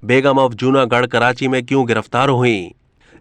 बेगम of Junagadh Karachi में क्यों गिरफ्तार हुई?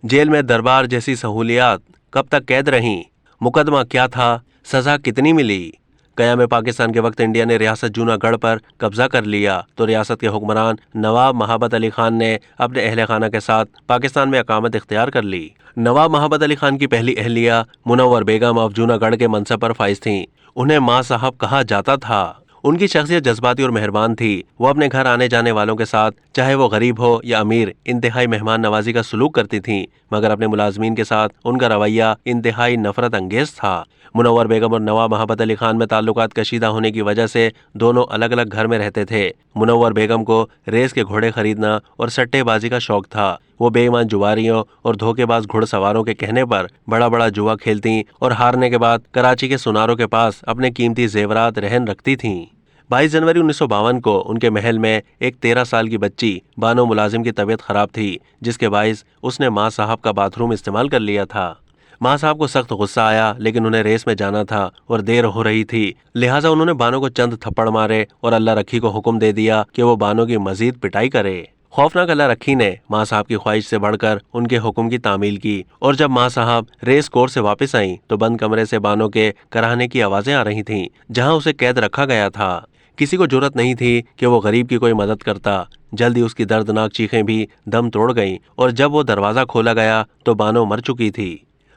जेल में दरबार जैसी सहूलियात कब तक कैद रहीं? मुकदमा क्या था? सजा कितनी मिली? क़याम पाकिस्तान के वक्त इंडिया ने रियासत जूनागढ़ पर कब्जा कर लिया तो रियासत के हुक्मरान नवाब महाबत अली खान ने अपने अहले खाना के साथ पाकिस्तान में अकामत इख्तियार कर ली। नवाब महाबत अली खान की पहली अहलिया मुनव्वर बेगम ऑफ जूनागढ़ के मनसब पर फाइज थीं। उन्हें माँ साहब कहा जाता था। उनकी शख्सियत जज्बाती और मेहरबान थी। वो अपने घर आने जाने वालों के साथ चाहे वो गरीब हो या अमीर इंतहाई मेहमान नवाजी का सलूक करती थीं, मगर अपने मुलाजमीन के साथ उनका रवैया इंतहाई नफरत अंगेज था। मुनव्वर बेगम और नवाब महाबत अली खान में ताल्लुकात कशीदा होने की वजह से दोनों अलग अलग घर में रहते थे। मुनव्वर बेगम को रेस के घोड़े खरीदना और सट्टेबाजी का शौक था। वो बेईमान जुआरियों और धोखेबाज घुड़सवारों के कहने पर बड़ा बड़ा जुआ खेलती और हारने के बाद कराची के सुनारों के पास अपने कीमती जेवरात रहन रखती थीं। 22 जनवरी 1952 को उनके महल में एक 13 साल की बच्ची बानो मुलाजिम की तबीयत खराब थी, जिसके बाइस उसने माँ साहब का बाथरूम इस्तेमाल कर लिया था। माँ साहब को सख्त गुस्सा आया, लेकिन उन्हें रेस में जाना था और देर हो रही थी, लिहाजा उन्होंने बानो को चंद थप्पड़ मारे और अल्लाह रखी को हुक्म दे दिया कि वो बानो की मजीद पिटाई करे। खौफनाक अल्लाह रखी ने माँ साहब की ख्वाहिश से बढ़कर उनके हुक्म की तामील की और जब माँ साहब रेस कोर्स से वापस आईं तो बंद कमरे से बानो के कराहने की आवाजें आ रही थीं, जहां उसे कैद रखा गया था। किसी को जुर्रत नहीं थी कि वो गरीब की कोई मदद करता। जल्दी उसकी दर्दनाक चीखें भी दम तोड़ गईं और जब वो दरवाजा खोला गया तो बानो मर चुकी थी।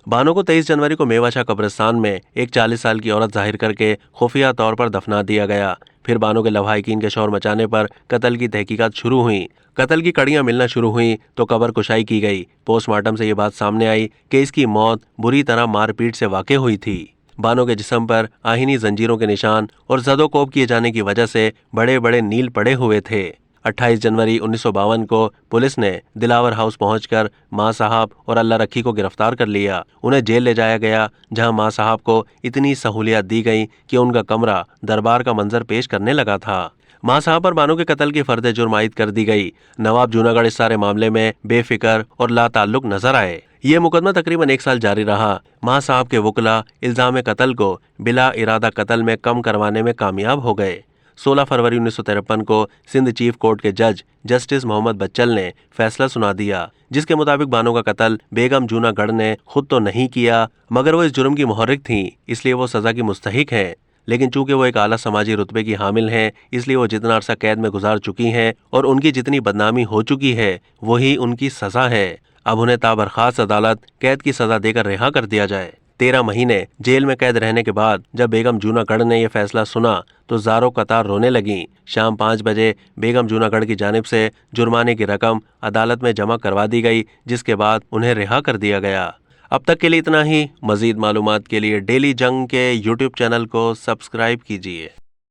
बानो को 23 जनवरी को मेवाशाह कब्रिस्तान में एक 40 साल की औरत जाहिर करके खुफिया तौर पर दफना दिया गया। फिर बानो के लवाहिकीन के शोर मचाने पर कत्ल की तहकीकात शुरू हुई। कत्ल की कड़ियां मिलना शुरू हुई तो कब्र कुशाई की गई। पोस्टमार्टम से ये बात सामने आई कि इसकी मौत बुरी तरह मारपीट से वाक़ई हुई थी। बानो के जिस्म पर आहिनी जंजीरों के निशान और ज़दोकोब किए जाने की वजह से बड़े बड़े नील पड़े हुए थे। 28 जनवरी 1952 को पुलिस ने दिलावर हाउस पहुंचकर माँ साहब और अल्लाह रखी को गिरफ्तार कर लिया। उन्हें जेल ले जाया गया, जहां माँ साहब को इतनी सहूलियत दी गई कि उनका कमरा दरबार का मंजर पेश करने लगा था। माँ साहब पर बानो के कत्ल की फर्द जुर्म आयद कर दी गई। नवाब जूनागढ़ इस सारे मामले में बेफिक्र और लाताल्लुक नजर आए। ये मुकदमा तकरीबन 1 साल जारी रहा। माँ साहब के वकला इल्जाम कत्ल को बिला इरादा कत्ल में कम करवाने में कामयाब हो गए। 16 फरवरी 1953 को सिंध चीफ कोर्ट के जज जस्टिस मोहम्मद बच्चल ने फैसला सुना दिया, जिसके मुताबिक बानो का कत्ल बेगम जूनागढ़ ने खुद तो नहीं किया, मगर वो इस जुर्म की मुहर्रिक थीं, इसलिए वो सजा की मुस्तहिक हैं। लेकिन चूंकि वो एक आला समाजी रुतबे की हामिल हैं, इसलिए वो जितना अरसा कैद में गुजार चुकी हैं और उनकी जितनी बदनामी हो चुकी है वही उनकी सजा है। अब उन्हें ताबरखास अदालत कैद की सजा देकर रिहा कर दिया जाए। 13 महीने जेल में कैद रहने के बाद जब बेगम जूनागढ़ ने यह फैसला सुना तो ज़ारो कतार रोने लगीं। शाम 5 बजे बेगम जूनागढ़ की जानिब से जुर्माने की रकम अदालत में जमा करवा दी गई, जिसके बाद उन्हें रिहा कर दिया गया। अब तक के लिए इतना ही। मज़ीद मालूमात के लिए डेली जंग के यूट्यूब चैनल को सब्सक्राइब कीजिए।